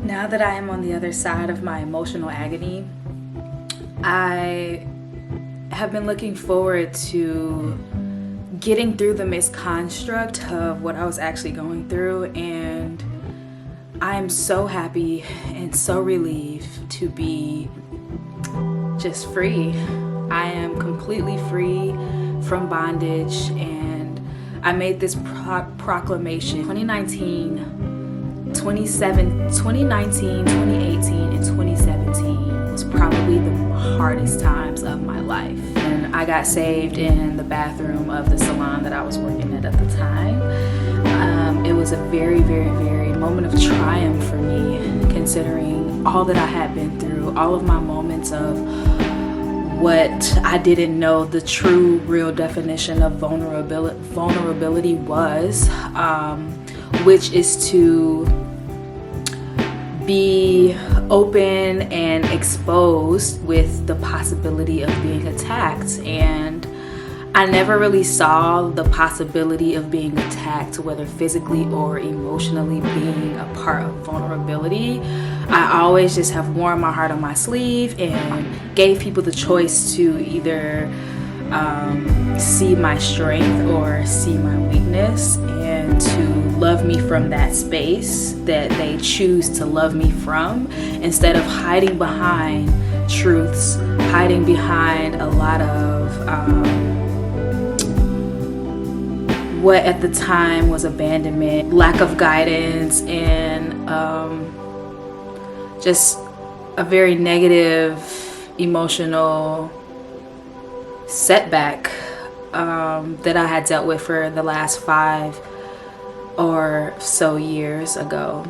Now that I am on the other side of my emotional agony, I have been looking forward to getting through the misconstruct of what I was actually going through, and I'm so happy and so relieved to be just free. I am completely free from bondage, and I made this proclamation 2019, 2018, and 2017 was probably the hardest times of my life. And I got saved in the bathroom of the salon that I was working at the time. It was a very, very, very moment of triumph for me, considering all that I had been through, all of my moments of what I didn't know the true, real definition of vulnerability was, which is to be open and exposed with the possibility of being attacked. And I never really saw the possibility of being attacked, whether physically or emotionally, being a part of vulnerability. I always just have worn my heart on my sleeve and gave people the choice to either see my strength or see my weakness, and to love me from that space that they choose to love me from, instead of hiding behind truths, hiding behind a lot of what at the time was abandonment, lack of guidance, and just a very negative emotional setback that I had dealt with for the last 5 or so years ago.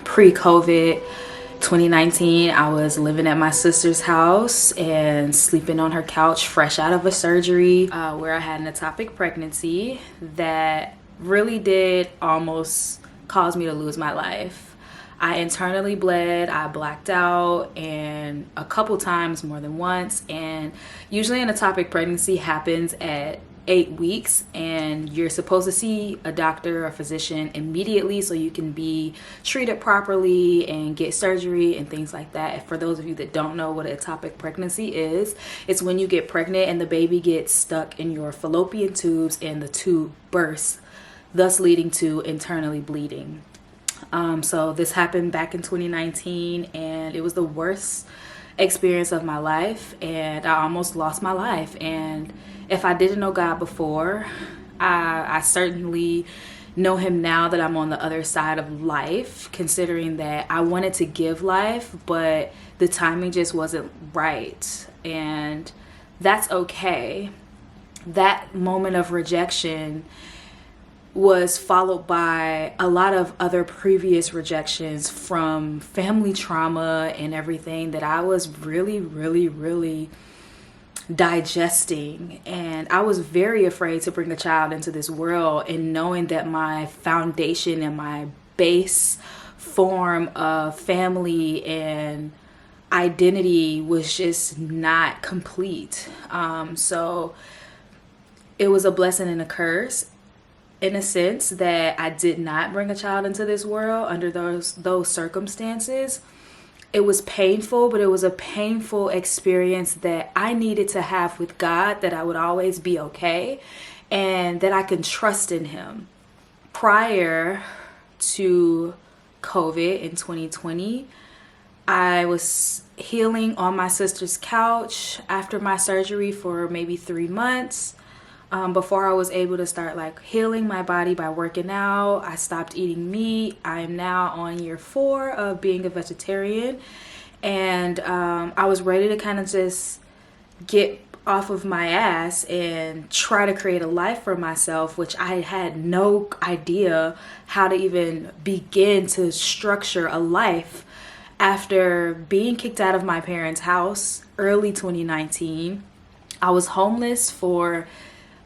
Pre-COVID, 2019, I was living at my sister's house and sleeping on her couch fresh out of a surgery where I had an ectopic pregnancy that really did almost cause me to lose my life. I internally bled, I blacked out, and a couple times, more than once. And usually an ectopic pregnancy happens at 8 weeks, and you're supposed to see a doctor or physician immediately so you can be treated properly and get surgery and things like that. For those of you that don't know what an ectopic pregnancy is, it's when you get pregnant and the baby gets stuck in your fallopian tubes and the tube bursts, thus leading to internally bleeding. So this happened back in 2019, and it was the worst experience of my life, and I almost lost my life. And if I didn't know God before, I certainly know him now that I'm on the other side of life, considering that I wanted to give life, but the timing just wasn't right. And that's okay. That moment of rejection was followed by a lot of other previous rejections from family trauma and everything that I was really digesting. And I was very afraid to bring a child into this world, and knowing that my foundation and my base form of family and identity was just not complete. So it was a blessing and a curse, in a sense, that I did not bring a child into this world under those circumstances. It was painful, but it was a painful experience that I needed to have with God, that I would always be okay and that I can trust in him. Prior to COVID in 2020, I was healing on my sister's couch after my surgery for maybe 3 months. Before I was able to start healing my body by working out. I stopped eating meat. I am now on year 4 of being a vegetarian, and I was ready to kind of just get off of my ass and try to create a life for myself, which I had no idea how to even begin to structure a life After being kicked out of my parents' house early 2019, I was homeless for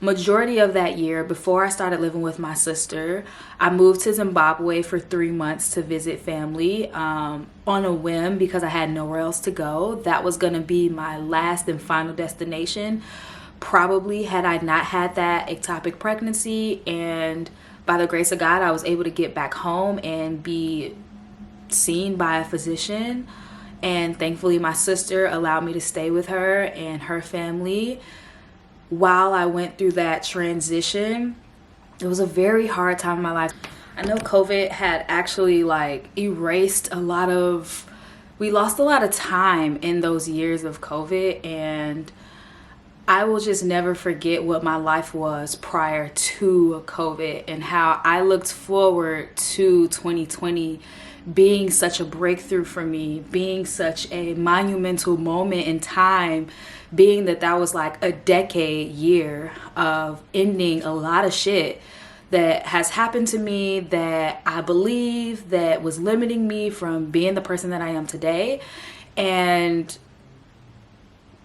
majority of that year. Before I started living with my sister, I moved to Zimbabwe for 3 months to visit family on a whim because I had nowhere else to go. That was going to be my last and final destination, probably had I not had that ectopic pregnancy. And by the grace of God, I was able to get back home and be seen by a physician. And thankfully, my sister allowed me to stay with her and her family while I went through that transition. It was a very hard time in my life. I know COVID had actually erased we lost a lot of time in those years of COVID, and I will just never forget what my life was prior to COVID and how I looked forward to 2020 being such a breakthrough for me, being such a monumental moment in time, being that was like a decade year of ending a lot of shit that has happened to me that I believe that was limiting me from being the person that I am today. And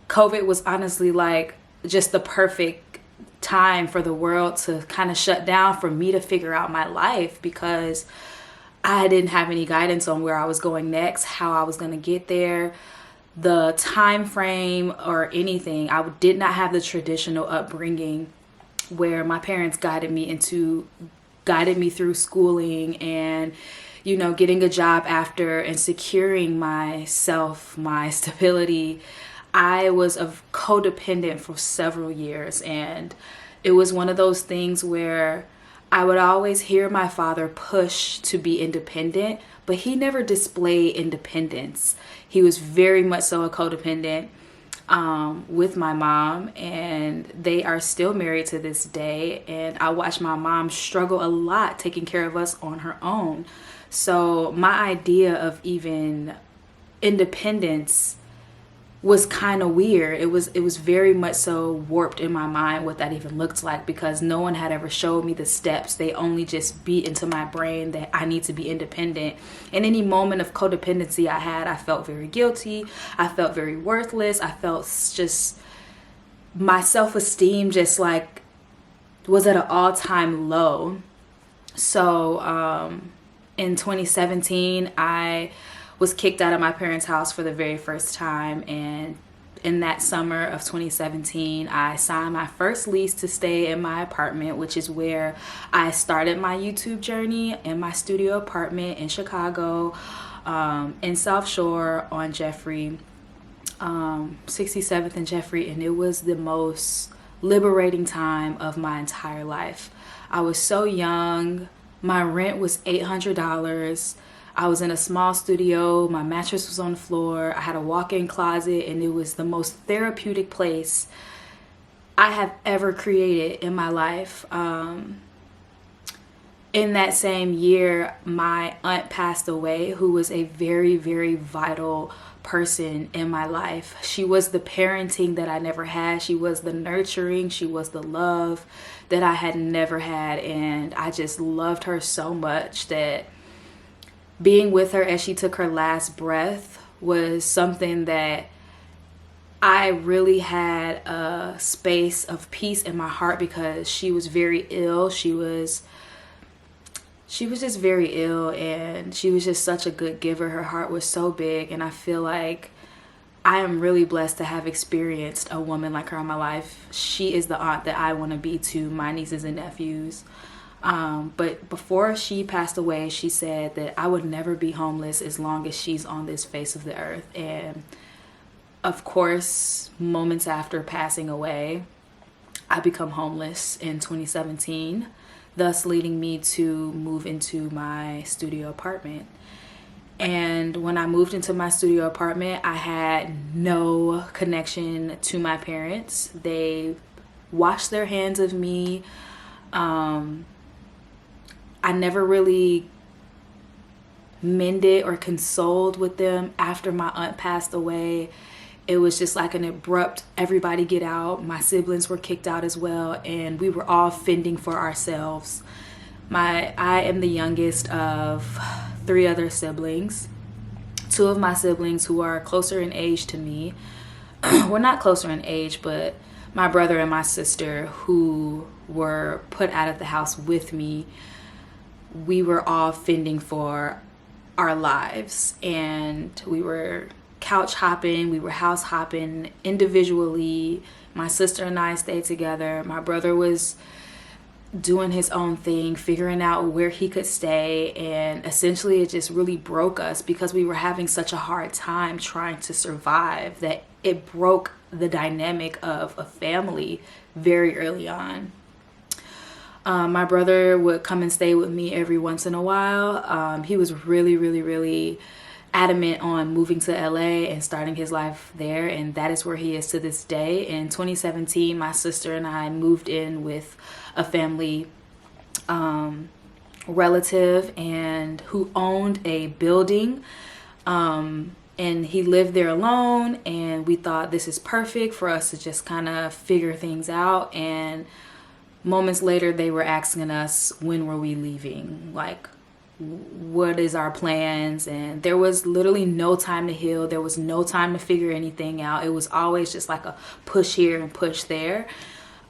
COVID was honestly just the perfect time for the world to kind of shut down for me to figure out my life, because I didn't have any guidance on where I was going next, how I was going to get there, the time frame or anything. I did not have the traditional upbringing where my parents guided me through schooling and, getting a job after and securing myself, my stability. I was codependent for several years, and it was one of those things where I would always hear my father push to be independent, but he never displayed independence. He was very much so a codependent with my mom, and they are still married to this day. And I watched my mom struggle a lot taking care of us on her own. So my idea of even independence was kind of weird. It was very much so warped in my mind what that even looked like, because no one had ever showed me the steps. They only just beat into my brain that I need to be independent. In any moment of codependency I had, I felt very guilty. I felt very worthless. I felt just my self-esteem was at an all-time low. So in 2017, I was kicked out of my parents' house for the very first time, and in that summer of 2017, I signed my first lease to stay in my apartment, which is where I started my YouTube journey, in my studio apartment in Chicago, in South Shore on Jeffrey, 67th and Jeffrey, and it was the most liberating time of my entire life. I was so young. My rent was $800. I was in a small studio. My mattress was on the floor. I had a walk-in closet, and it was the most therapeutic place I have ever created in my life. In that same year, my aunt passed away, who was a very, very vital person in my life. She was the parenting that I never had. She was the nurturing. She was the love that I had never had. And I just loved her so much that being with her as she took her last breath was something that I really had a space of peace in my heart, because she was very ill. She was just very ill, and she was just such a good giver. Her heart was so big, and I feel like I am really blessed to have experienced a woman like her in my life. She is the aunt that I want to be to my nieces and nephews. But before she passed away, she said that I would never be homeless as long as she's on this face of the earth. And of course, moments after passing away, I become homeless in 2017, thus leading me to move into my studio apartment. And when I moved into my studio apartment, I had no connection to my parents. They washed their hands of me. I never really mended or consoled with them after my aunt passed away. It was just like an abrupt, everybody get out. My siblings were kicked out as well, and we were all fending for ourselves. I am the youngest of 3 other siblings. two of my siblings who are closer in age to me, well, not closer in age, but my brother and my sister who were put out of the house with me, we were all fending for our lives, and we were couch hopping, we were house hopping individually. My sister and I stayed together. My brother was doing his own thing, figuring out where he could stay, and essentially it just really broke us because we were having such a hard time trying to survive that it broke the dynamic of a family very early on. My brother would come and stay with me every once in a while. He was really adamant on moving to LA and starting his life there, and that is where he is to this day. In 2017, my sister and I moved in with a family relative and who owned a building, and he lived there alone, and we thought this is perfect for us to just kind of figure things out. And moments later, they were asking us, when were we leaving? Like, what is our plans? And there was literally no time to heal. There was no time to figure anything out. It was always just like a push here and push there.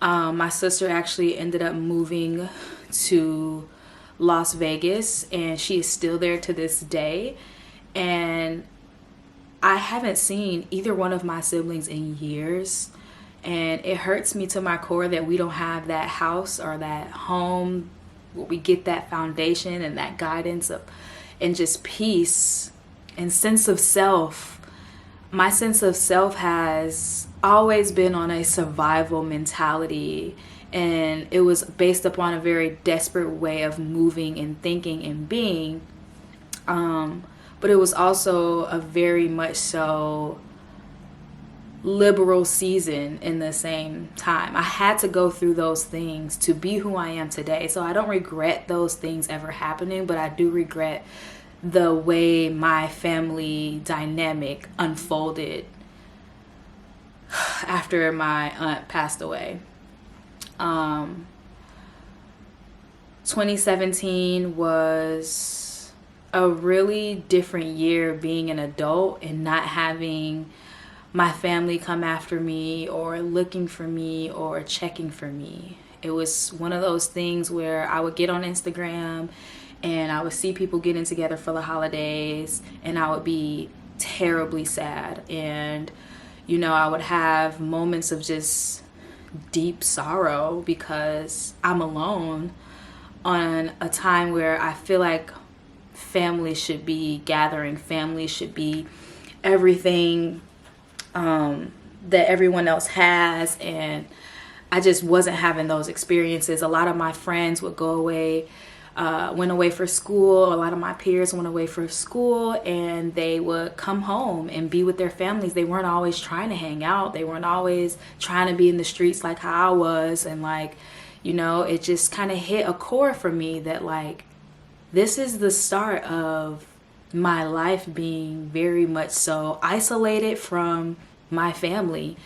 My sister actually ended up moving to Las Vegas, and she is still there to this day. And I haven't seen either one of my siblings in years. And it hurts me to my core that we don't have that house or that home where we get that foundation and that guidance of, and just peace and sense of self. My sense of self has always been on a survival mentality, and it was based upon a very desperate way of moving and thinking and being. But it was also a very much so liberal season in the same time. I had to go through those things to be who I am today. So I don't regret those things ever happening, but I do regret the way my family dynamic unfolded after my aunt passed away. 2017 was a really different year being an adult and not having my family come after me or looking for me or checking for me. It was one of those things where I would get on Instagram and I would see people getting together for the holidays, and I would be terribly sad. And, you know, I would have moments of just deep sorrow because I'm alone on a time where I feel like family should be gathering, family should be everything that everyone else has, and I just wasn't having those experiences. A lot of my friends would go away, went away for school. A lot of my peers went away for school, and they would come home and be with their families. They weren't always trying to hang out. They weren't always trying to be in the streets like how I was. And like, you know, it just kind of hit a core for me that like, this is the start of my life being very much so isolated from my family.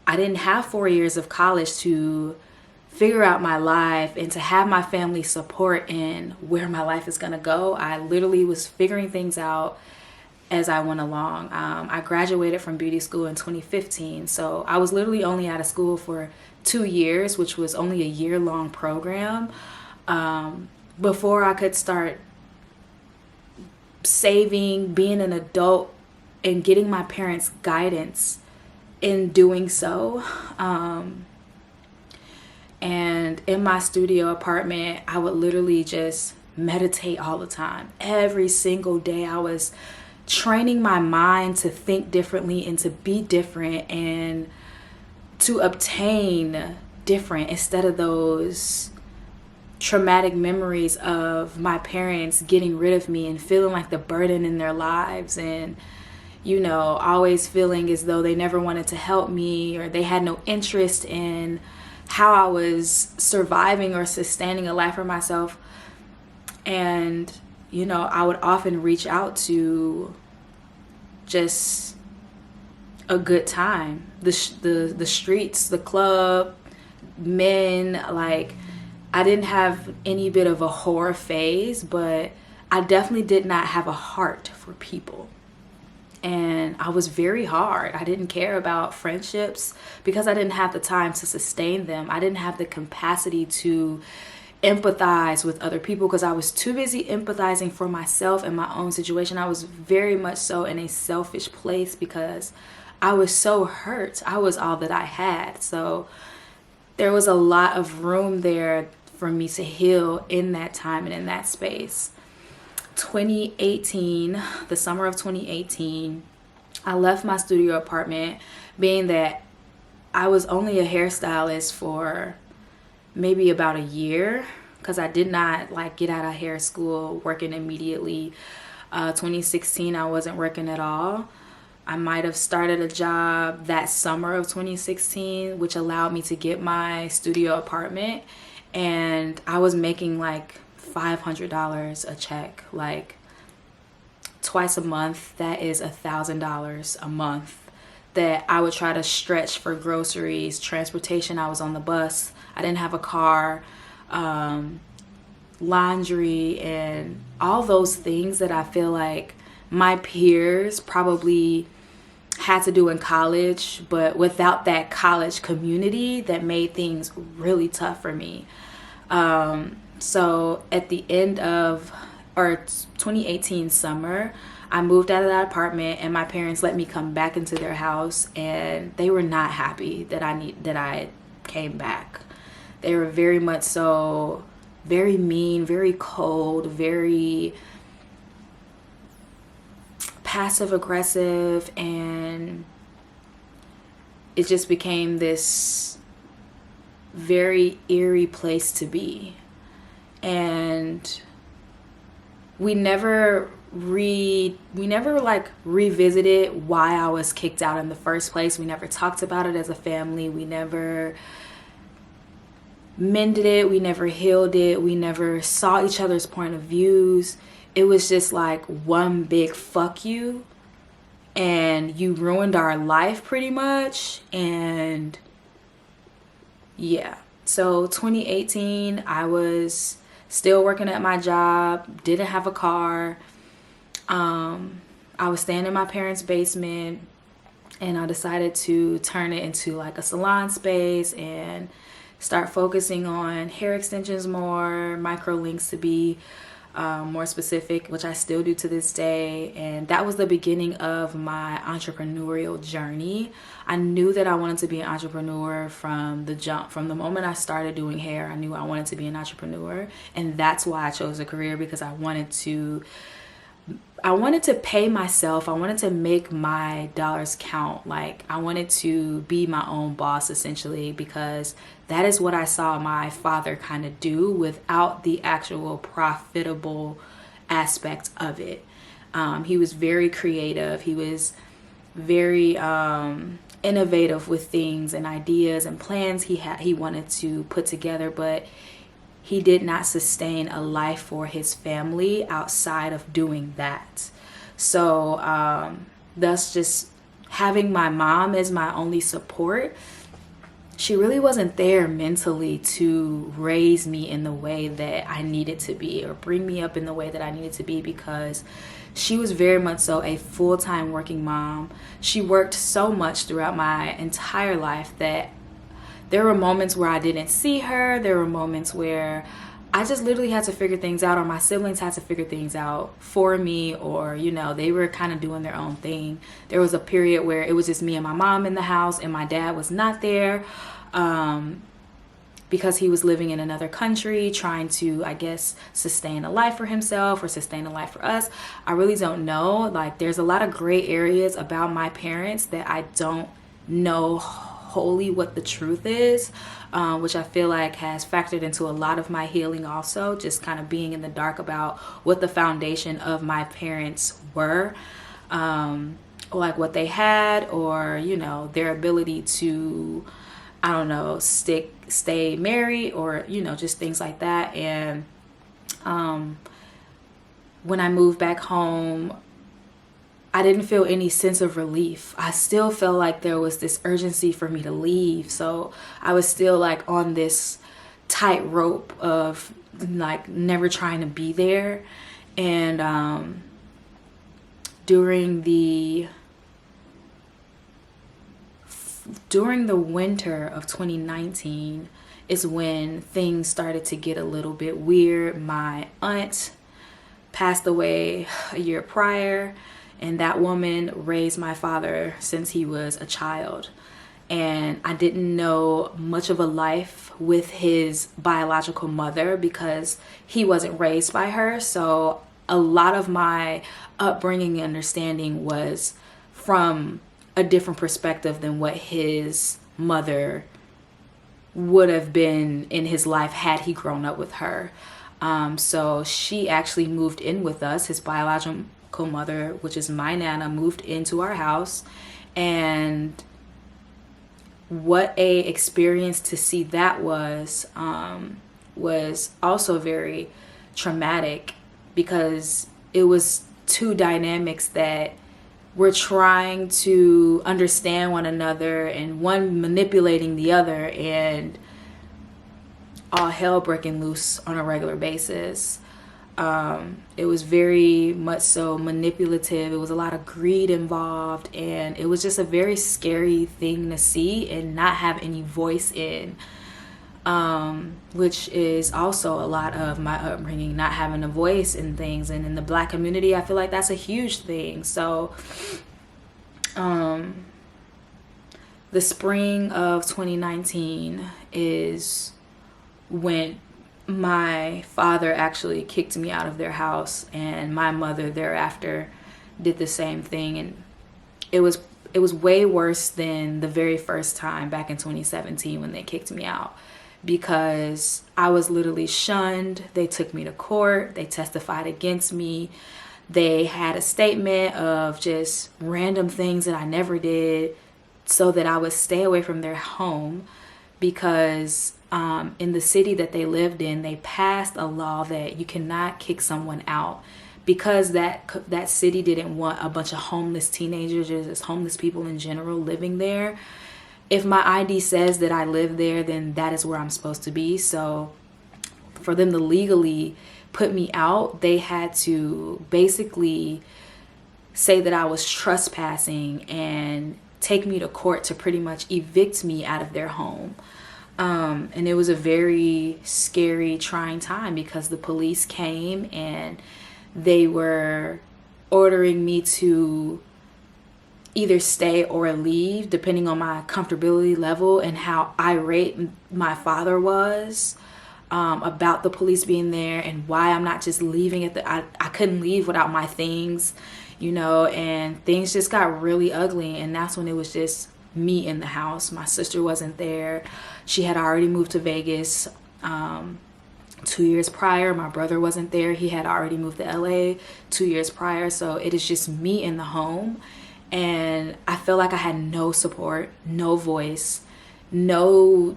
I didn't have 4 years of college to figure out my life and to have my family support in where my life is going to go. I literally was figuring things out as I went along. I graduated from beauty school in 2015, so I was literally only out of school for 2 years, which was only a year-long program, before I could start saving, being an adult, and getting my parents' guidance in doing so. And in my studio apartment, I would literally just meditate all the time. Every single day, I was training my mind to think differently and to be different and to obtain different instead of those traumatic memories of my parents getting rid of me and feeling like the burden in their lives, and you know, always feeling as though they never wanted to help me or they had no interest in how I was surviving or sustaining a life for myself. And you know, I would often reach out to just a good time, the streets, the club, men. Like, I didn't have any bit of a horror phase, but I definitely did not have a heart for people. And I was very hard. I didn't care about friendships because I didn't have the time to sustain them. I didn't have the capacity to empathize with other people because I was too busy empathizing for myself and my own situation. I was very much so in a selfish place because I was so hurt. I was all that I had. So there was a lot of room there for me to heal in that time and in that space. 2018, the summer of 2018, I left my studio apartment, being that I was only a hairstylist for maybe about a year because I did not like get out of hair school working immediately. 2016, I wasn't working at all. I might have started a job that summer of 2016, which allowed me to get my studio apartment, and I was making like $500 a check, like twice a month. That is $1,000 a month that I would try to stretch for groceries, transportation. I was on the bus. I didn't have a car, laundry, and all those things that I feel like my peers probably had to do in college, but without that college community that made things really tough for me. So at the end of 2018 summer, I moved out of that apartment and my parents let me come back into their house, and they were not happy that I came back. They were very much so very mean, very cold, very passive aggressive, and it just became this very eerie place to be. And we never revisited why I was kicked out in the first place. We never talked about it as a family. We never mended it. We never healed it. We never saw each other's point of views. It was just like one big fuck you, and you ruined our life pretty much. And yeah, so 2018, I was still working at my job, didn't have a car. I was staying in my parents' basement, and I decided to turn it into like a salon space and start focusing on hair extensions more, micro links to be more specific, which I still do to this day. And that was the beginning of my entrepreneurial journey. I knew that I wanted to be an entrepreneur from the jump. From the moment I started doing hair, I knew I wanted to be an entrepreneur. And that's why I chose a career, because I wanted to pay myself. I wanted to make my dollars count. Like, I wanted to be my own boss, essentially, because that is what I saw my father kind of do without the actual profitable aspect of it. He was very creative. He was very innovative with things and ideas and plans he wanted to put together, but he did not sustain a life for his family outside of doing that. So thus, just having my mom as my only support, she really wasn't there mentally to raise me in the way that I needed to be, or bring me up in the way that I needed to be, because she was very much so a full-time working mom. She worked so much throughout my entire life that there were moments where I didn't see her. There were moments where I just literally had to figure things out, or my siblings had to figure things out for me, or, they were kind of doing their own thing. There was a period where it was just me and my mom in the house, and my dad was not there because he was living in another country, trying to, I guess, sustain a life for himself or sustain a life for us. I really don't know. Like, there's a lot of gray areas about my parents that I don't know wholly what the truth is, which I feel like has factored into a lot of my healing also, just kind of being in the dark about what the foundation of my parents were, like what they had, or their ability to, I don't know, stay married, or just things like that. And when I moved back home, I didn't feel any sense of relief. I still felt like there was this urgency for me to leave. So I was still like on this tightrope of like never trying to be there. And during the winter of 2019 is when things started to get a little bit weird. My aunt passed away a year prior, and that woman raised my father since he was a child. And I didn't know much of a life with his biological mother because he wasn't raised by her. So a lot of my upbringing and understanding was from a different perspective than what his mother would have been in his life had he grown up with her. So she actually moved in with us. His biological mother, which is my Nana, moved into our house. And what a experience to see that was also very traumatic, because it was two dynamics that were trying to understand one another, and one manipulating the other, and all hell breaking loose on a regular basis. It was very much so manipulative. It was a lot of greed involved, and it was just a very scary thing to see and not have any voice in, which is also a lot of my upbringing, not having a voice in things. And in the Black community, I feel like that's a huge thing. So the spring of 2019 is when my father actually kicked me out of their house, and my mother thereafter did the same thing. And it was way worse than the very first time back in 2017 when they kicked me out, because I was literally shunned. They took me to court. They testified against me. They had a statement of just random things that I never did so that I would stay away from their home, because in the city that they lived in, they passed a law that you cannot kick someone out, because that city didn't want a bunch of homeless teenagers or just homeless people in general living there. If my ID says that I live there, then that is where I'm supposed to be. So for them to legally put me out, they had to basically say that I was trespassing and take me to court to pretty much evict me out of their home. And it was a very scary, trying time, because the police came and they were ordering me to either stay or leave, depending on my comfortability level and how irate my father was about the police being there, and why I'm not just leaving I couldn't leave without my things, and things just got really ugly. And that's when it was just me in the house. My sister wasn't there. She had already moved to Vegas 2 years prior. My brother wasn't there. He had already moved to LA 2 years prior. So it is just me in the home. And I feel like I had no support, no voice, no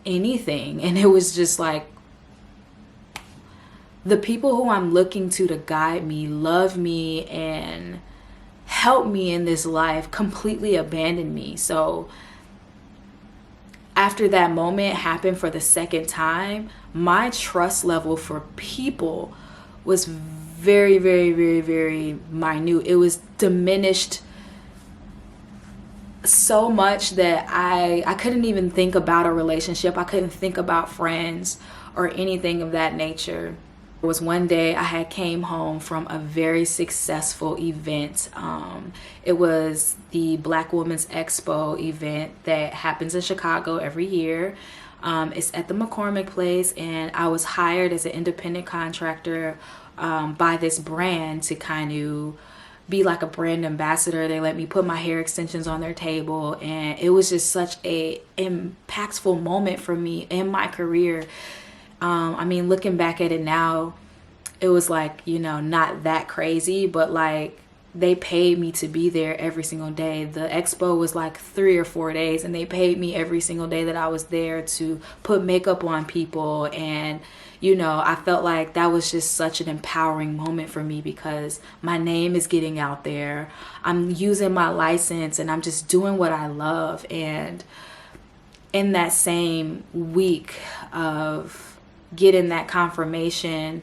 anything. And it was just like, the people who I'm looking to guide me, love me, and help me in this life completely abandoned me. So after that moment happened for the second time, my trust level for people was very, very, very, very minute. It was diminished so much that I couldn't even think about a relationship. I couldn't think about friends or anything of that nature. There was one day I had came home from a very successful event. It was the Black Women's Expo event that happens in Chicago every year. It's at the McCormick Place, and I was hired as an independent contractor by this brand to kind of be like a brand ambassador. They let me put my hair extensions on their table, and it was just such a impactful moment for me in my career. I mean, looking back at it now, it was like, not that crazy, but like they paid me to be there every single day. The expo was like 3 or 4 days, and they paid me every single day that I was there to put makeup on people. And, I felt like that was just such an empowering moment for me, because my name is getting out there. I'm using my license and I'm just doing what I love. And in that same week of getting that confirmation,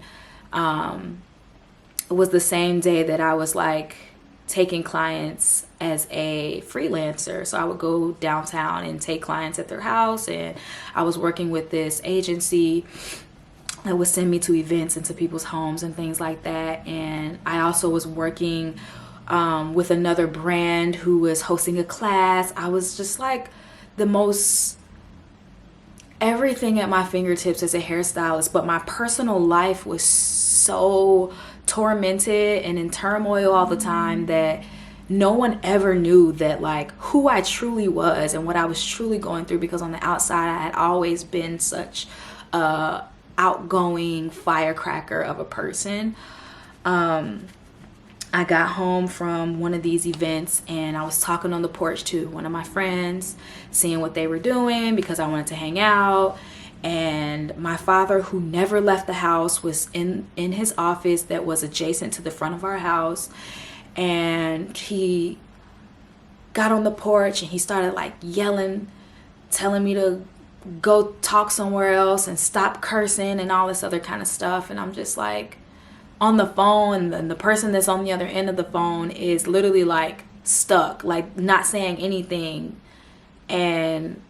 was the same day that I was like taking clients as a freelancer. So I would go downtown and take clients at their house, and I was working with this agency that would send me to events and to people's homes and things like that. And I also was working with another brand who was hosting a class. I was just like the most everything at my fingertips as a hairstylist, but my personal life was so tormented and in turmoil all the time that no one ever knew that like who I truly was and what I was truly going through, because on the outside I had always been such a outgoing firecracker of a person. I got home from one of these events and I was talking on the porch to one of my friends, seeing what they were doing because I wanted to hang out. And my father, who never left the house, was in his office that was adjacent to the front of our house. And he got on the porch and he started like yelling, telling me to go talk somewhere else and stop cursing and all this other kind of stuff. And I'm just like on the phone, and the person that's on the other end of the phone is literally like stuck, like not saying anything. And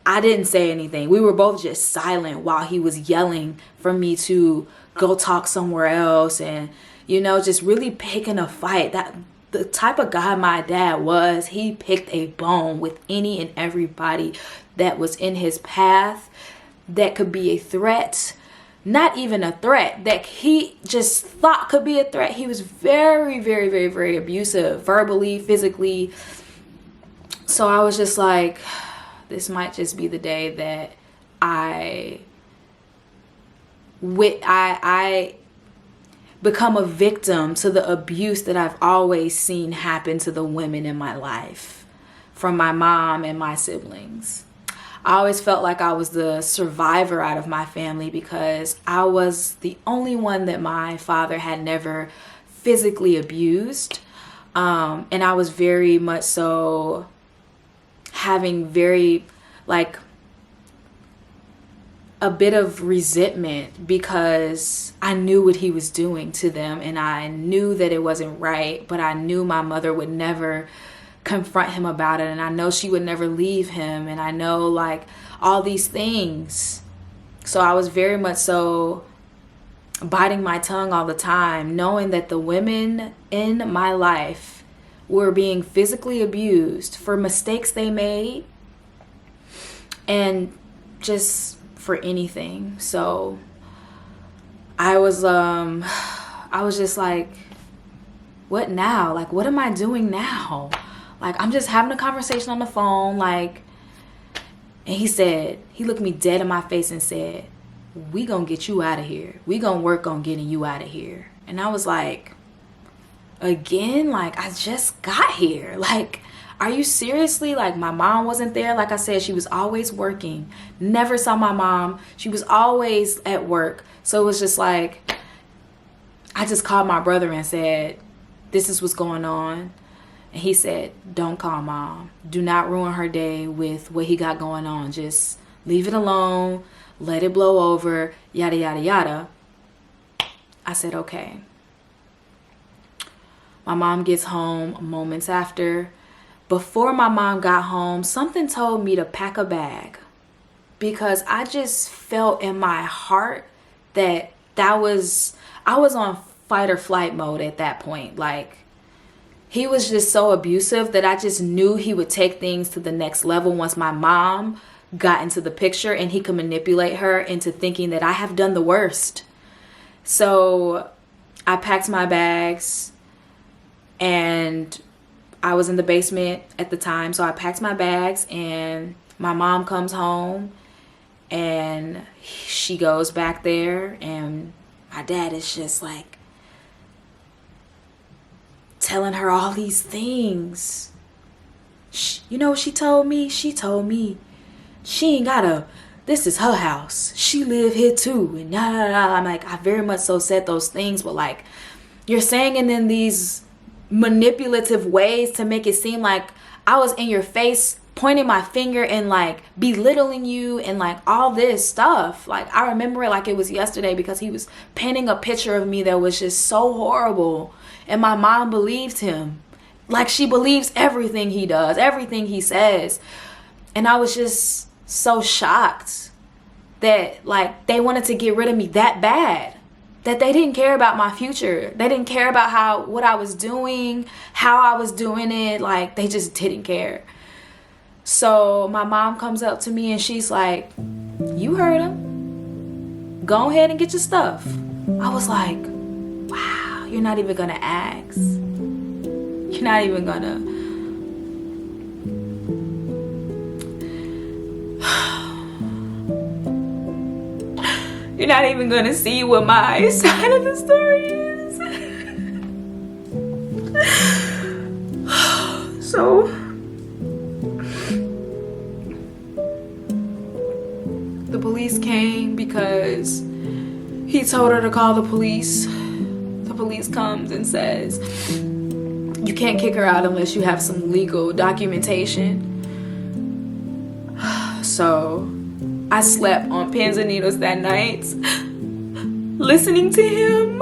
I didn't say anything. We were both just silent while he was yelling for me to go talk somewhere else, and you know, just really picking a fight. That the type of guy my dad was, he picked a bone with any and everybody that was in his path that could be a threat. Not even a threat, that he just thought could be a threat. He was very, very, very, very abusive, verbally, physically. So I was just like, this might just be the day that I become a victim to the abuse that I've always seen happen to the women in my life, from my mom and my siblings. I always felt like I was the survivor out of my family because I was the only one that my father had never physically abused. And I was very much so having very like a bit of resentment because I knew what he was doing to them and I knew that it wasn't right, but I knew my mother would never confront him about it, and I know she would never leave him, and I know like all these things. So I was very much so biting my tongue all the time, knowing that the women in my life were being physically abused for mistakes they made and just for anything. So I was just like, what now? Like, what am I doing now? Like, I'm just having a conversation on the phone, like, and he looked me dead in my face and said, we gonna get you out of here. We gonna work on getting you out of here. And I was like, again? Like, I just got here. Like, are you seriously? Like, my mom wasn't there. Like I said, she was always working. Never saw my mom. She was always at work. So it was just like, I just called my brother and said, this is what's going on. And he said, don't call mom. Do not ruin her day with what he got going on. Just leave it alone. Let it blow over. Yada, yada, yada. I said, okay. My mom gets home moments after. Before my mom got home, something told me to pack a bag. Because I just felt in my heart that I was on fight or flight mode at that point. Like, he was just so abusive that I just knew he would take things to the next level once my mom got into the picture, and he could manipulate her into thinking that I have done the worst. So I packed my bags, and I was in the basement at the time. So I packed my bags, and my mom comes home, and she goes back there, and my dad is just like telling her all these things. You know what she told me? She told me she ain't gotta, this is her house. She live here too. And I'm like, I very much so said those things, but like, you're saying it in these manipulative ways to make it seem like I was in your face pointing my finger and like belittling you and like all this stuff. Like I remember it like it was yesterday, because he was painting a picture of me that was just so horrible. And my mom believed him. Like she believes everything he does, everything he says. And I was just so shocked that like they wanted to get rid of me that bad, that they didn't care about my future. They didn't care about what I was doing, how I was doing it. Like they just didn't care. So my mom comes up to me and she's like, you heard him. Go ahead and get your stuff. I was like, wow, you're not even gonna ask. You're not even gonna. You're not even gonna see what my side of the story is. So the police came because he told her to call the police. The police comes and says, you can't kick her out unless you have some legal documentation. So I slept on pins and needles that night, listening to him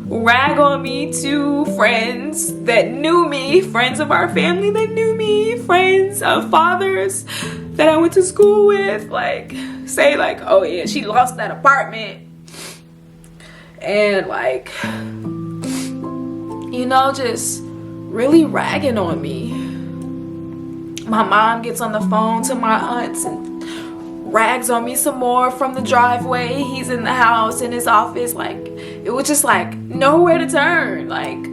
rag on me to friends that knew me, friends of our family that knew me, friends of fathers that I went to school with, like say like, oh yeah, she lost that apartment. And like, you know, just really ragging on me. My mom gets on the phone to my aunts and rags on me some more from the driveway. He's in the house, in his office. Like, it was just like nowhere to turn. Like,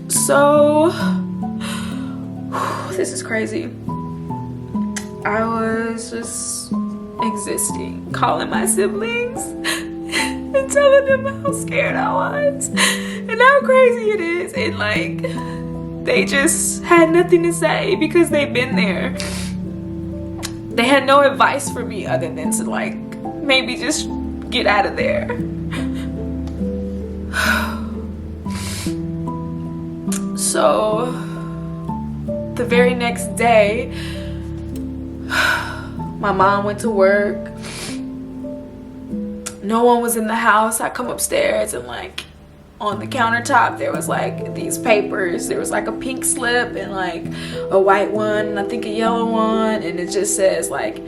so this is crazy. I was just existing, calling my siblings and telling them how scared I was and how crazy it is. And like, they just had nothing to say because they've been there. They had no advice for me other than to like, maybe just get out of there. So the very next day, my mom went to work. No one was in the house. I come upstairs and like on the countertop there was like these papers. There was like a pink slip and like a white one and I think a yellow one, and it just says like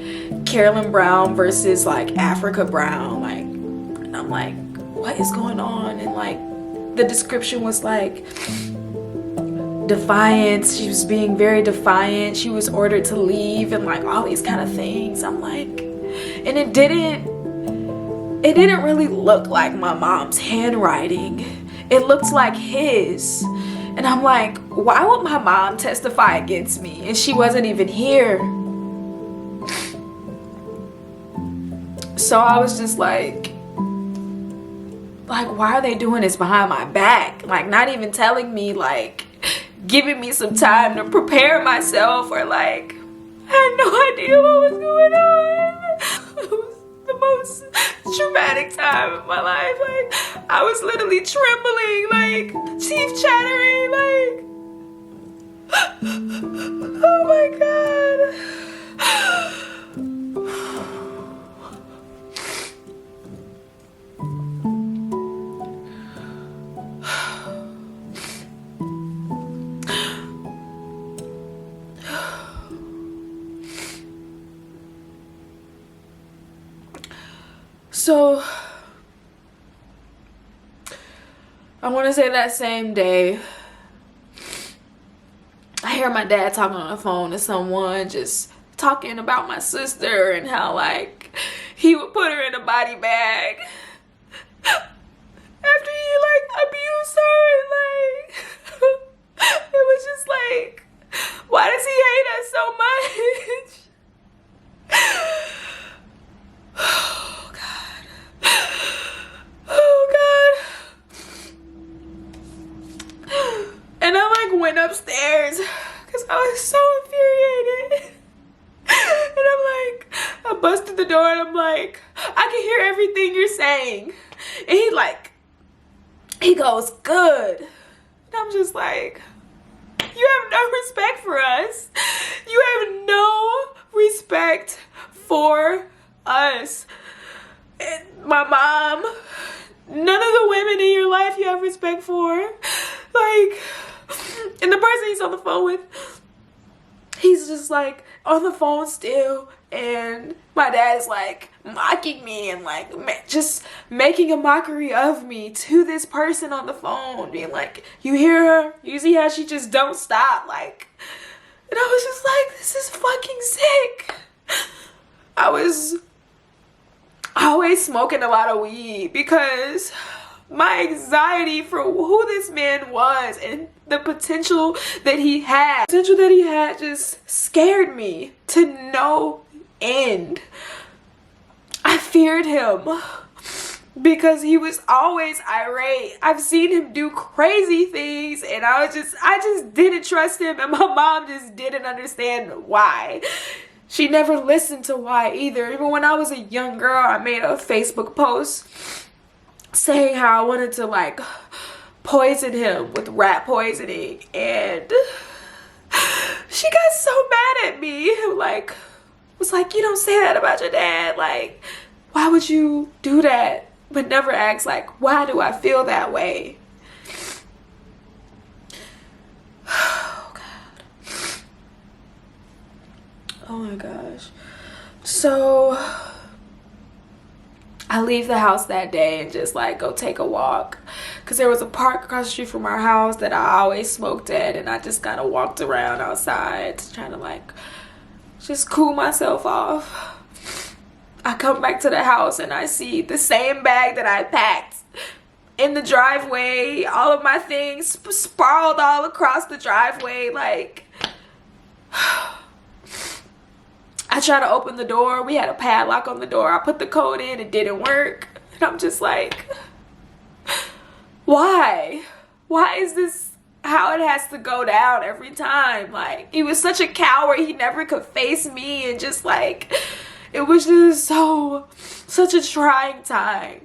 Carolyn Brown versus like Africa Brown. Like, and I'm like, what is going on? And like the description was like defiance. She was being very defiant. She was ordered to leave and like all these kind of things. I'm like, and it didn't really look like my mom's handwriting. It looked like his. And I'm like, why would my mom testify against me? And she wasn't even here. So I was just like, why are they doing this behind my back? Like, not even telling me, like, giving me some time to prepare myself, or like, I had no idea what was going on. It was the most traumatic time of my life. Like, I was literally trembling, like teeth chattering, like, oh my God. So I want to say that same day, I hear my dad talking on the phone to someone, just talking about my sister and how like he would put her in a body bag after he like abused her, and like it was just like, why does he hate us so much? Oh God. Oh God. And I like went upstairs because I was so infuriated. And I'm like, I busted the door and I'm like, I can hear everything you're saying. And he goes, good. I'm just like, you have no respect for us. You have no respect for us. And my mom, none of the women in your life you have respect for. Like, and the person he's on the phone with, he's just like on the phone still, and my dad is like mocking me and like just making a mockery of me to this person on the phone, being like, you hear her? You see how she just don't stop? Like, and I was just like, this is fucking sick. I was always smoking a lot of weed because my anxiety for who this man was and the potential that he had just scared me to no end. I feared him because he was always irate. I've seen him do crazy things, and I just didn't trust him, and my mom just didn't understand why. She never listened to why either. Even when I was a young girl, I made a Facebook post saying how I wanted to like poison him with rat poisoning, and she got so mad at me. Like, was like, you don't say that about your dad. Like, why would you do that? But never ask like, why do I feel that way? Oh God. Oh my gosh. So I leave the house that day and just like go take a walk, because there was a park across the street from our house that I always smoked at, and I just kind of walked around outside trying to like just cool myself off. I come back to the house and I see the same bag that I packed in the driveway, all of my things sprawled all across the driveway. Like, I tried to open the door. We had a padlock on the door. I put the code in. It didn't work. And I'm just like, why? Why is this how it has to go down every time? Like, he was such a coward. He never could face me. And just like, it was just such a trying time.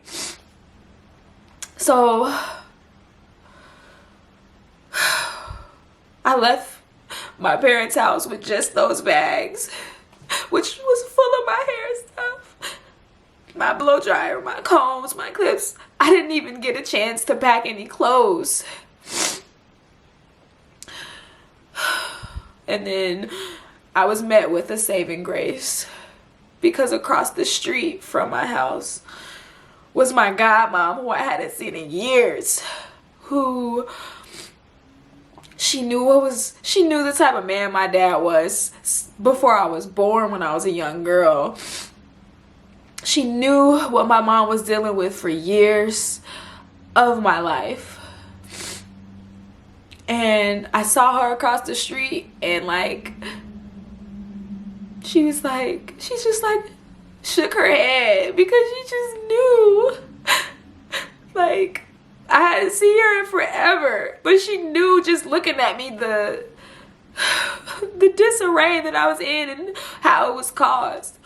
So I left my parents' house with just those bags, which was full of my hair stuff, my blow dryer, my combs, my clips. I didn't even get a chance to pack any clothes. And then I was met with a saving grace, because across the street from my house was my godmom, who I hadn't seen in years, who she knew the type of man my dad was before I was born, when I was a young girl. She knew what my mom was dealing with for years of my life. And I saw her across the street, and like, she just like shook her head, because she just knew. Like, I hadn't seen her in forever, but she knew just looking at me the disarray that I was in and how it was caused.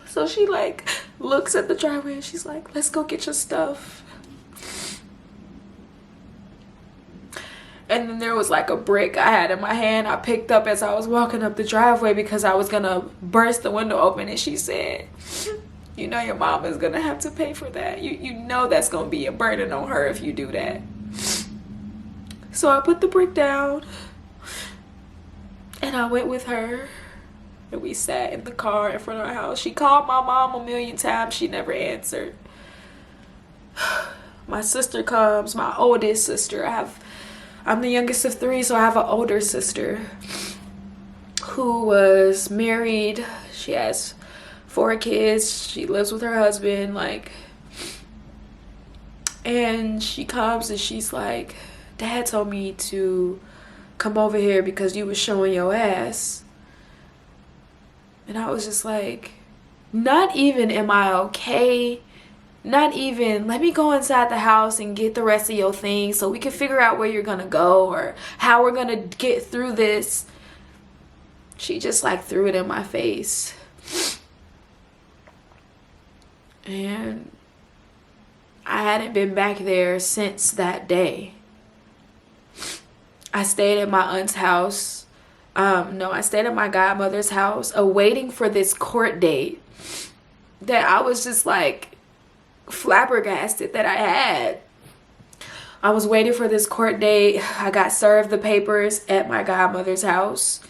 So she like looks at the driveway and she's like, let's go get your stuff. And then there was like a brick I had in my hand I picked up as I was walking up the driveway, because I was gonna burst the window open, and she said, you know your mom is gonna have to pay for that. You know that's gonna be a burden on her if you do that. So I put the brick down and I went with her, and we sat in the car in front of our house. She called my mom a million times. She never answered. My sister comes, my oldest sister. I'm the youngest of three, so I have an older sister who was married. She has 4 kids. She lives with her husband, like, and she comes and she's like, Dad told me to come over here because you was showing your ass. And I was just like, not even am I okay, not even let me go inside the house and get the rest of your things so we can figure out where you're gonna go or how we're gonna get through this. She just like threw it in my face. And I hadn't been back there since that day. I stayed at my aunt's house. No, I stayed at my godmother's house, awaiting for this court date that I was just like flabbergasted that I had. I was waiting for this court date. I got served the papers at my godmother's house.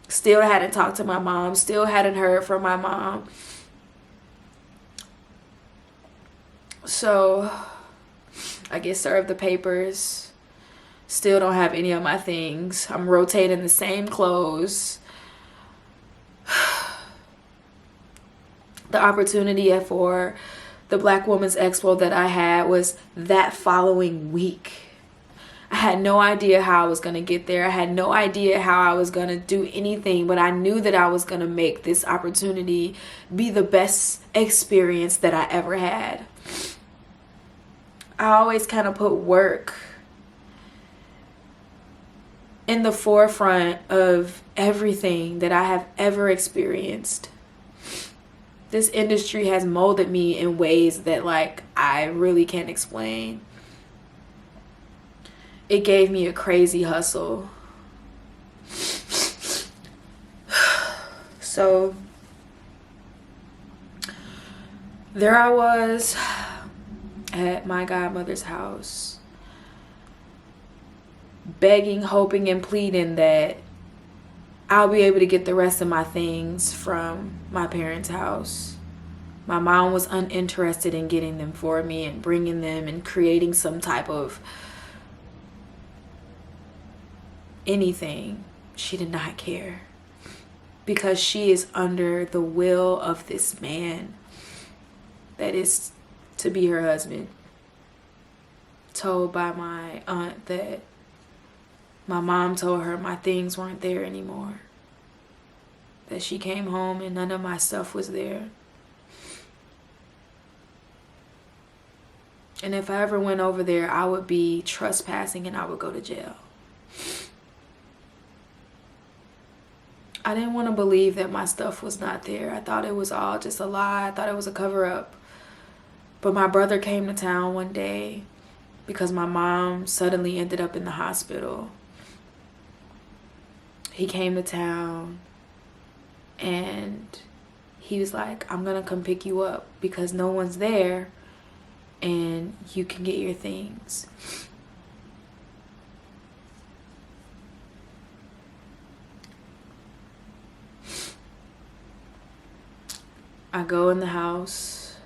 Still hadn't talked to my mom. Still hadn't heard from my mom. So I get served the papers. Still don't have any of my things. I'm rotating the same clothes. The opportunity for the Black Women's Expo that I had was that following week. I had no idea how I was going to get there. I had no idea how I was going to do anything, but I knew that I was going to make this opportunity be the best experience that I ever had. I always kind of put work in the forefront of everything that I have ever experienced. This industry has molded me in ways that like I really can't explain. It gave me a crazy hustle. So there I was at my godmother's house, begging, hoping, and pleading that I'll be able to get the rest of my things from my parents' house. My mom was uninterested in getting them for me and bringing them and creating some type of anything. She did not care because she is under the will of this man that is to be her husband. Told by my aunt that my mom told her my things weren't there anymore. That she came home and none of my stuff was there. And if I ever went over there, I would be trespassing and I would go to jail. I didn't want to believe that my stuff was not there. I thought it was all just a lie. I thought it was a cover-up. But my brother came to town one day because my mom suddenly ended up in the hospital. He came to town and he was like, I'm going to come pick you up because no one's there and you can get your things. I go in the house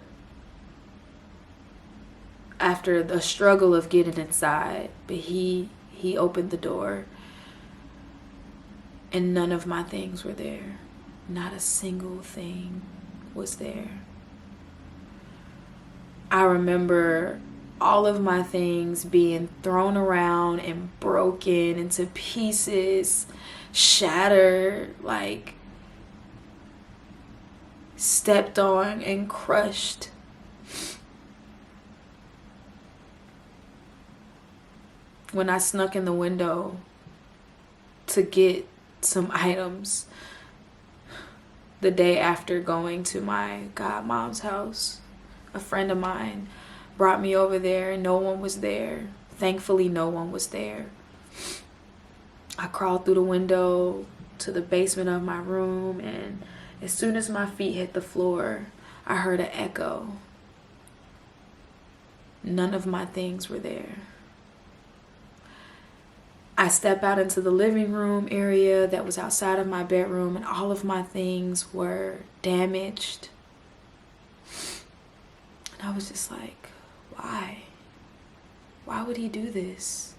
after the struggle of getting inside, but he opened the door and none of my things were there. Not a single thing was there. I remember all of my things being thrown around and broken into pieces, shattered, like stepped on and crushed. When I snuck in the window to get some items the day after going to my godmom's house, a friend of mine brought me over there and no one was there. Thankfully, no one was there. I crawled through the window to the basement of my room, and as soon as my feet hit the floor, I heard an echo. None of my things were there. I stepped out into the living room area that was outside of my bedroom, and all of my things were damaged. And I was just like, why? Why would he do this?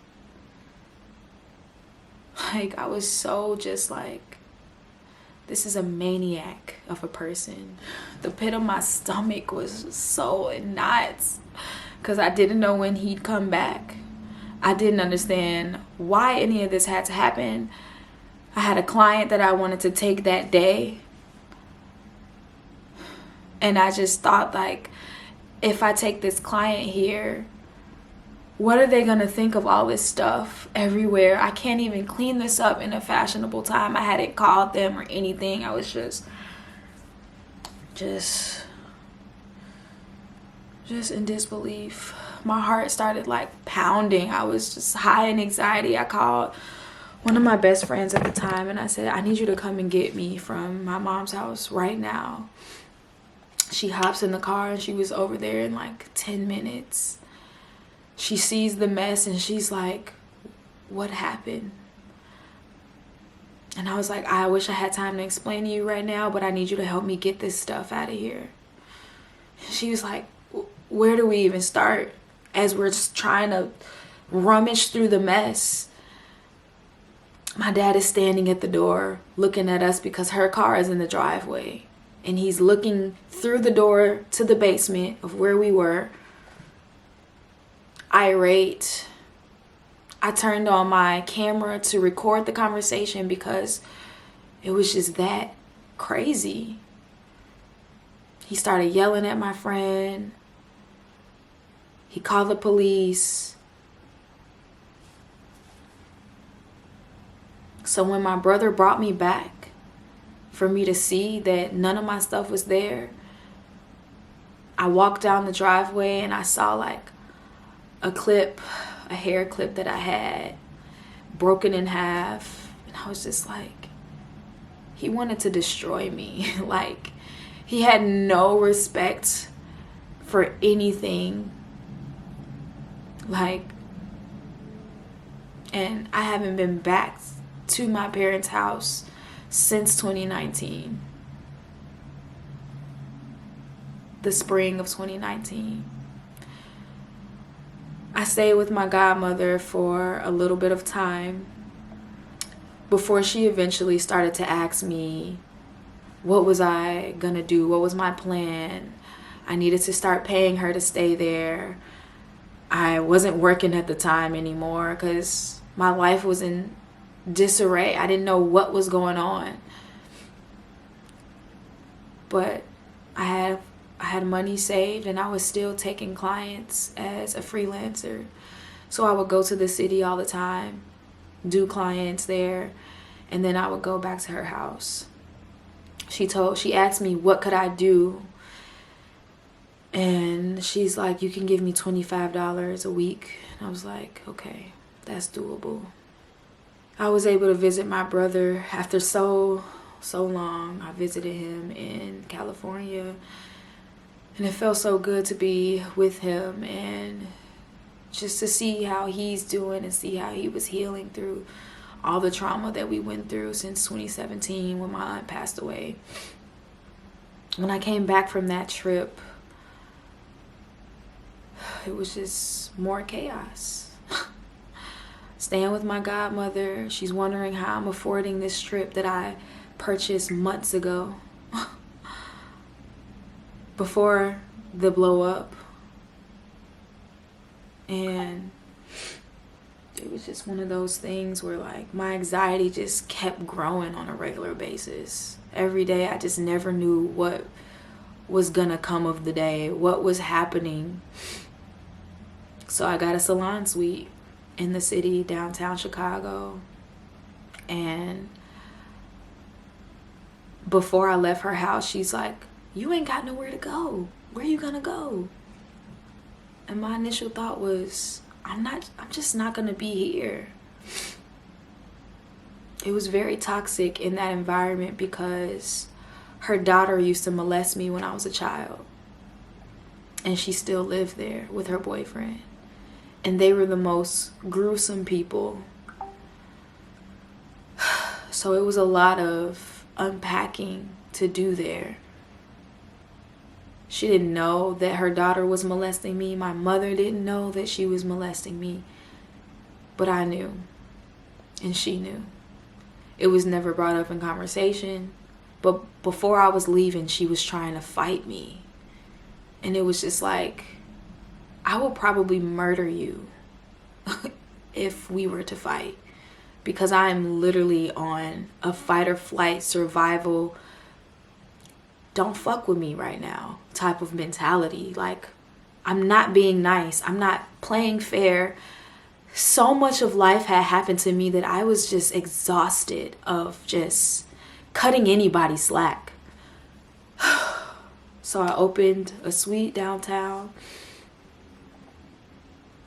Like, I was so just like, this is a maniac of a person. The pit of my stomach was so in knots because I didn't know when he'd come back. I didn't understand why any of this had to happen. I had a client that I wanted to take that day. And I just thought, like, if I take this client here, what are they going to think of all this stuff everywhere? I can't even clean this up in a fashionable time. I hadn't called them or anything. I was just just in disbelief. My heart started like pounding. I was just high in anxiety. I called one of my best friends at the time and I said, I need you to come and get me from my mom's house right now. She hops in the car and she was over there in like 10 minutes. She sees the mess and she's like, what happened? And I was like, I wish I had time to explain to you right now, but I need you to help me get this stuff out of here. She was like, where do we even start? As we're just trying to rummage through the mess. My dad is standing at the door looking at us because her car is in the driveway. And he's looking through the door to the basement of where we were. Irate. I turned on my camera to record the conversation because it was just that crazy. He started yelling at my friend. He called the police. So when my brother brought me back for me to see that none of my stuff was there, I walked down the driveway and I saw like a hair clip that I had broken in half. And I was just like, he wanted to destroy me. Like, he had no respect for anything. Like, and I haven't been back to my parents' house since 2019. The spring of 2019. I stayed with my godmother for a little bit of time before she eventually started to ask me, what was I gonna do? What was my plan? I needed to start paying her to stay there. I wasn't working at the time anymore because my life was in disarray. I didn't know what was going on. But I had money saved and I was still taking clients as a freelancer. So I would go to the city all the time, do clients there, and then I would go back to her house. She asked me what could I do? And she's like, you can give me $25 a week. And I was like, okay, that's doable. I was able to visit my brother after so long. I visited him in California. And it felt so good to be with him and just to see how he's doing and see how he was healing through all the trauma that we went through since 2017 when my aunt passed away. When I came back from that trip, it was just more chaos. Staying with my godmother, she's wondering how I'm affording this trip that I purchased months ago. Before the blow up. And it was just one of those things where like my anxiety just kept growing on a regular basis. Every day I just never knew what was gonna come of the day, what was happening. So I got a salon suite in the city, downtown Chicago. And before I left her house, she's like, you ain't got nowhere to go. Where you gonna go? And my initial thought was, I'm just not gonna be here. It was very toxic in that environment because her daughter used to molest me when I was a child. And she still lived there with her boyfriend. And they were the most gruesome people. So it was a lot of unpacking to do there. She didn't know that her daughter was molesting me. My mother didn't know that she was molesting me. But I knew. And she knew. It was never brought up in conversation. But before I was leaving, she was trying to fight me. And it was just like, I will probably murder you if we were to fight. Because I am literally on a fight or flight survival, don't fuck with me right now type of mentality. Like, I'm not being nice. I'm not playing fair. So much of life had happened to me that I was just exhausted of just cutting anybody slack. So I opened a suite downtown.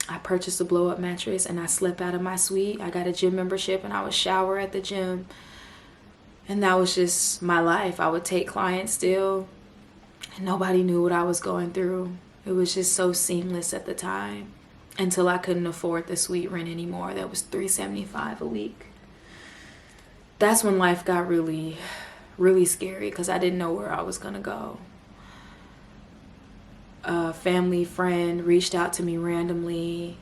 I purchased a blow-up mattress and I slept out of my suite. I got a gym membership and I would shower at the gym. And that was just my life. I would take clients still, and nobody knew what I was going through. It was just so seamless at the time, until I couldn't afford the suite rent anymore. That was $375 a week. That's when life got really, really scary, because I didn't know where I was gonna go. A family friend reached out to me randomly,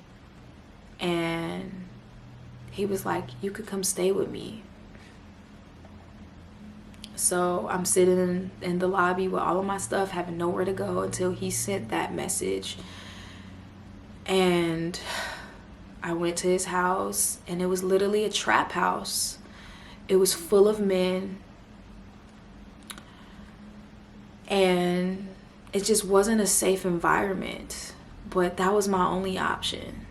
and he was like, you could come stay with me. So I'm sitting in the lobby with all of my stuff, having nowhere to go, until he sent that message. And I went to his house, and it was literally a trap house. It was full of men. And it just wasn't a safe environment. But that was my only option.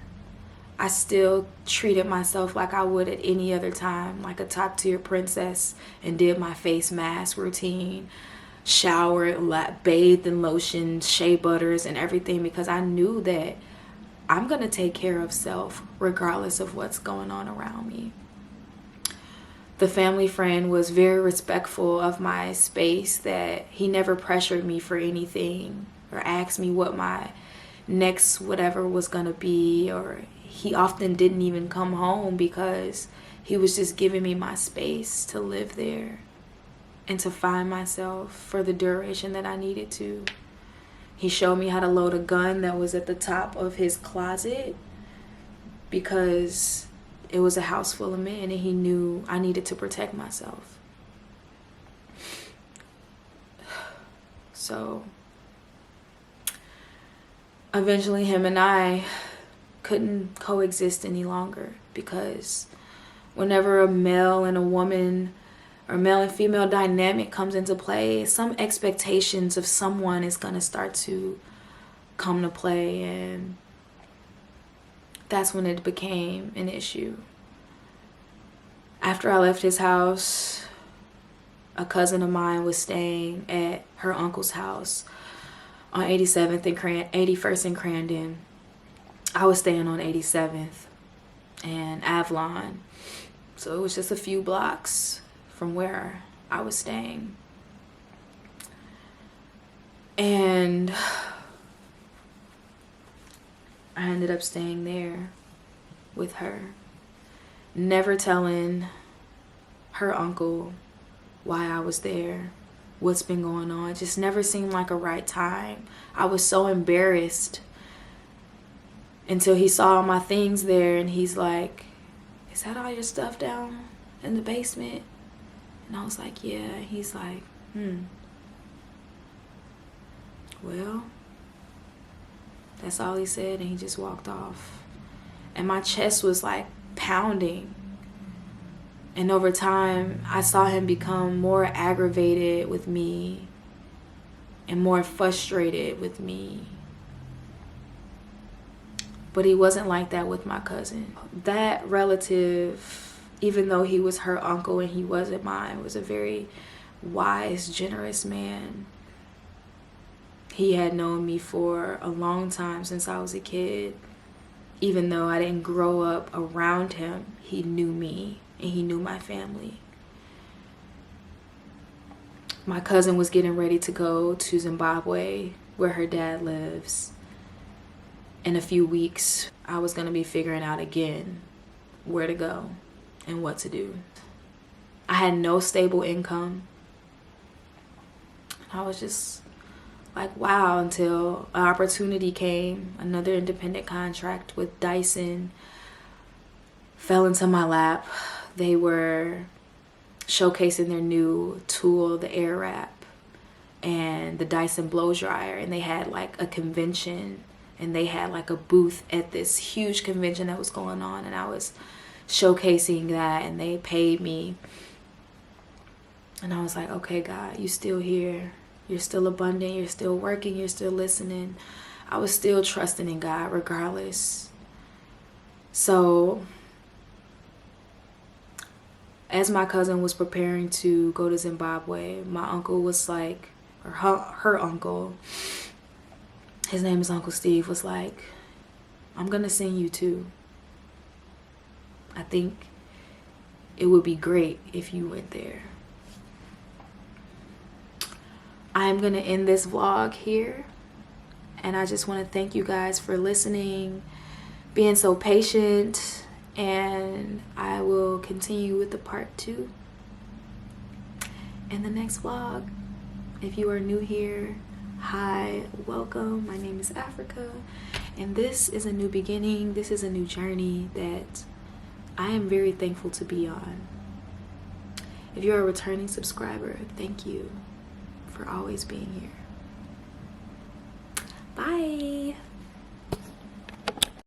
I still treated myself like I would at any other time, like a top tier princess, and did my face mask routine, showered, bathed in lotion, shea butters, and everything, because I knew that I'm going to take care of self regardless of what's going on around me. The family friend was very respectful of my space, that he never pressured me for anything or asked me what my next whatever was going to be, or he often didn't even come home, because he was just giving me my space to live there and to find myself for the duration that I needed to. He showed me how to load a gun that was at the top of his closet, because it was a house full of men and he knew I needed to protect myself. So eventually him and I couldn't coexist any longer, because whenever a male and a woman, or male and female dynamic comes into play, some expectations of someone is going to start to come to play, and that's when it became an issue. After I left his house, a cousin of mine was staying at her uncle's house on 87th and 81st and Crandon. I was staying on 87th and Avalon, so it was just a few blocks from where I was staying. And I ended up staying there with her, never telling her uncle why I was there, what's been going on. It just never seemed like a right time. I was so embarrassed, until he saw my things there, and he's like, is that all your stuff down in the basement? And I was like, yeah. He's like, well, that's all he said, and he just walked off. And my chest was like pounding. And over time, I saw him become more aggravated with me and more frustrated with me. But he wasn't like that with my cousin. That relative, even though he was her uncle and he wasn't mine, was a very wise, generous man. He had known me for a long time, since I was a kid. Even though I didn't grow up around him, he knew me and he knew my family. My cousin was getting ready to go to Zimbabwe, where her dad lives. In a few weeks, I was going to be figuring out again where to go and what to do. I had no stable income. I was just like, wow, until an opportunity came. Another independent contract with Dyson fell into my lap. They were showcasing their new tool, the Air Wrap, and the Dyson blow dryer. And they had like a convention, and they had like a booth at this huge convention that was going on, and I was showcasing that, and they paid me. And I was like, okay, God, you still here. You're still abundant. You're still working. You're still listening. I was still trusting in God regardless. So as my cousin was preparing to go to Zimbabwe, my uncle was like, or her uncle, his name is Uncle Steve, was like, I'm gonna send you too. I think it would be great if you went there. I'm gonna end this vlog here, and I just want to thank you guys for listening, being so patient, and I will continue with the part 2 in the next vlog. If you are new here, hi, welcome. My name is Africa, and this is a new beginning. This is a new journey that I am very thankful to be on. If you're a returning subscriber, thank you for always being here. Bye.